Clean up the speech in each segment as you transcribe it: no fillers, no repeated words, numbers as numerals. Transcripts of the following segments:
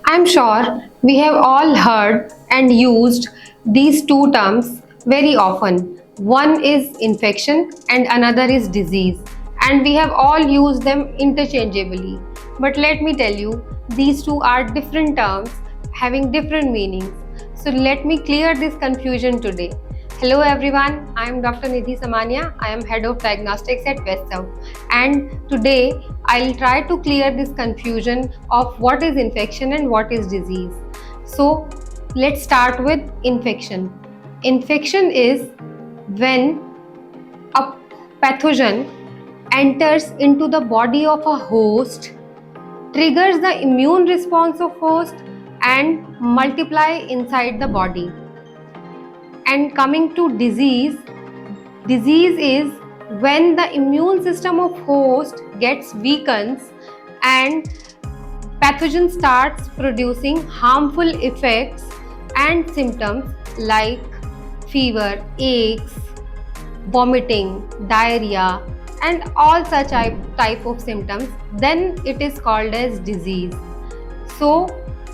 I'm sure we have all heard and used these two terms very often. One is infection and another is disease, and we have all used them interchangeably. But let me tell you, these two are different terms having different meanings. So let me clear this confusion today. Hello everyone, I am Dr. Nidhi Samania. I am Head of Diagnostics at VetSERV, and today I'll try to clear this confusion of what is infection and what is disease. So let's start with infection. Infection is when a pathogen enters into the body of a host, triggers the immune response of host and multiply inside the body. And coming to disease, disease is when the immune system of host gets weakens and pathogen starts producing harmful effects and symptoms like fever, aches, vomiting, diarrhea, and all such type of symptoms, then it is called as disease. So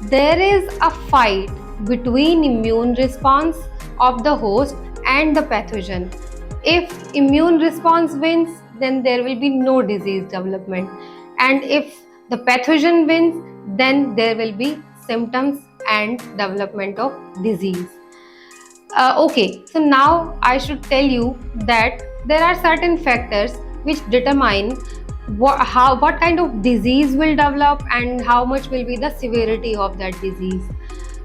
there is a fight between immune response of the host and the pathogen. If immune response wins, then there will be no disease development, and if the pathogen wins, then there will be symptoms and development of disease. Okay, so now I should tell you that there are certain factors which determine what kind of disease will develop and how much will be the severity of that disease.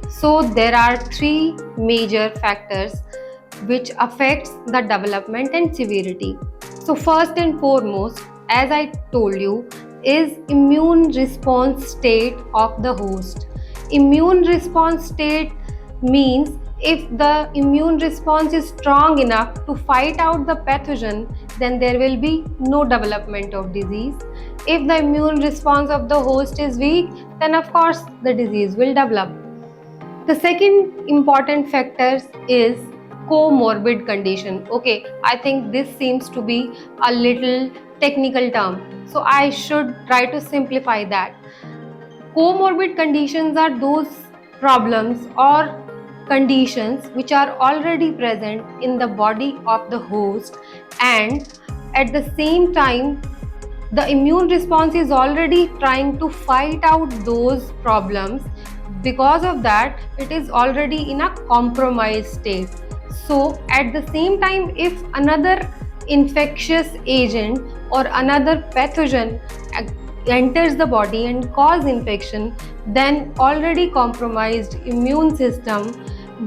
So there are three major factors which affects the development and severity. So first and foremost, as I told you, is immune response state of the host. Immune response state means if the immune response is strong enough to fight out the pathogen, then there will be no development of disease. If the immune response of the host is weak, then of course the disease will develop. The second important factor is comorbid condition. Okay, I think this seems to be a little technical term, so I should try to simplify that. Comorbid conditions are those problems or conditions which are already present in the body of the host, and at the same time the immune response is already trying to fight out those problems. Because of that, it is already in a compromised state. So at the same time, if another infectious agent or another pathogen enters the body and cause infection, then already compromised immune system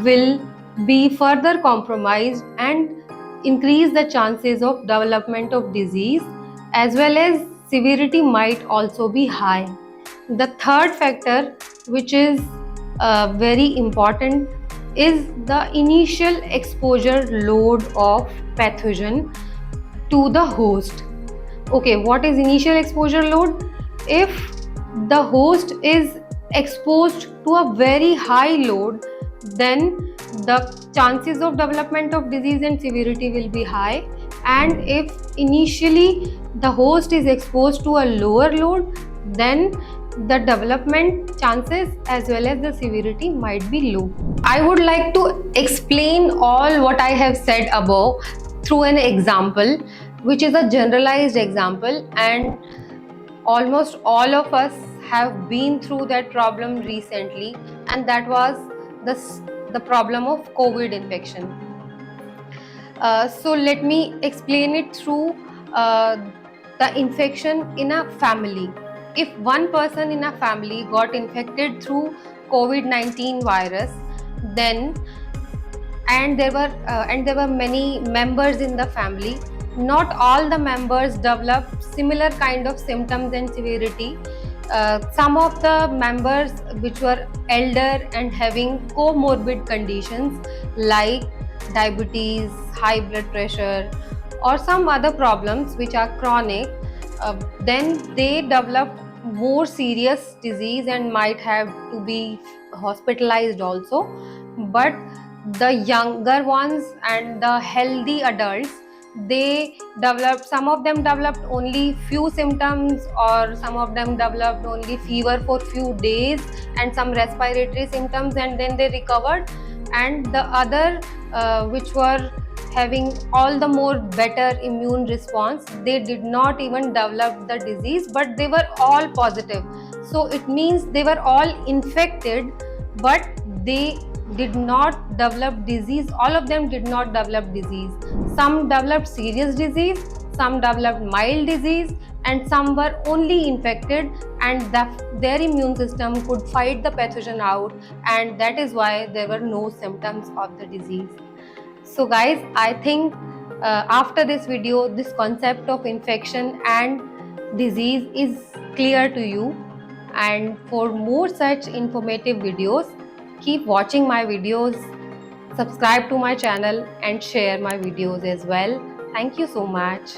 will be further compromised and increase the chances of development of disease, as well as severity might also be high. The third factor, which is very important, is the initial exposure load of pathogen to the host. Okay, what is initial exposure load? If the host is exposed to a very high load, then the chances of development of disease and severity will be high. And if initially the host is exposed to a lower load, then the development chances as well as the severity might be low. I would like to explain all what I have said above through an example, which is a generalized example, and almost all of us have been through that problem recently, and that was the problem of COVID infection. So let me explain it through the infection in a family. If one person in a family got infected through COVID-19 virus, then and there were many members in the family, not all the members developed similar kind of symptoms and severity. Some of the members which were elder and having comorbid conditions like diabetes, high blood pressure, or some other problems which are chronic, then they develop more serious disease and might have to be hospitalized also. But the younger ones and the healthy adults, they developed, some of them developed only few symptoms, or some of them developed only fever for few days and some respiratory symptoms, and then they recovered. And the other which were having all the more better immune response, they did not even develop the disease, but they were all positive. So it means they were all infected, but they did not develop disease. All of them did not develop disease. Some developed serious disease, some developed mild disease, and some were only infected, and their immune system could fight the pathogen out, and that is why there were no symptoms of the disease. So guys, I think after this video, this concept of infection and disease is clear to you. And for more such informative videos, keep watching my videos, subscribe to my channel and share my videos as well. Thank you so much.